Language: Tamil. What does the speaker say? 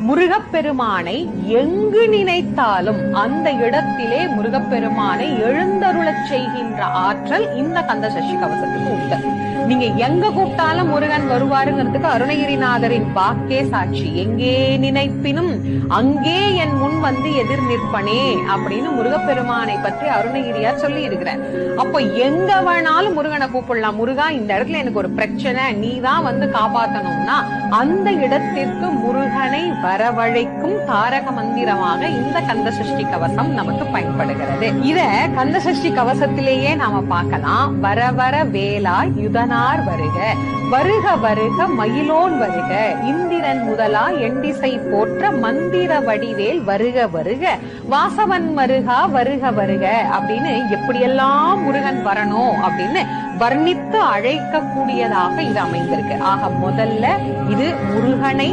முருகப்பெருமானை எங்கு நினைத்தாலும் அந்த இடத்திலே முருகப்பெருமானை எழுந்தருளச் செய்கின்ற ஆற்றல் இந்த கந்த சஷ்டி கவசத்துக்கு உண்டு. நீங்க எங்க கூப்பிட்டாலும் முருகன் வருவாருங்கிறதுக்கு அருணகிரிநாதரின் வாக்கே சாட்சி. எங்கே நினைப்பினும் அங்கே என் முன் வந்து எதிர் நிற்பனே அப்படின்னு முருகப்பெருமானை பற்றி அருணகிரியார் சொல்லி இருக்கிறார். அப்போ எங்க வேணாலும் முருகனை கூப்பிடலாம். முருகா, இந்த இடத்துல எனக்கு ஒரு பிரச்சனை, நீதான் வந்து காப்பாத்தணும்னா அந்த இடத்திற்கு முருகனை வரவழைக்கும் தாரக மந்திரமாக இந்த கந்த சஷ்டி கவசம் நமக்கு பயன்படுகிறது. இத கந்த சஷ்டி கவசத்திலேயே நாம பார்க்கலாம். வர வர வேலா யுதனார் வருக, வருக வருக மயிலோன் வருக, இந்திரன் முதலா எண்டிசை போற்ற மந்திர வடிவேல் வருக வருக, வாசவன் மருகா வருக வருக அப்படின்னு எப்படியெல்லாம் முருகன் வரணும் அப்படின்னு வர்ணித்து அழைக்க கூடியதாக இது அமைந்திருக்கு. ஆக முதல்ல இது முருகனை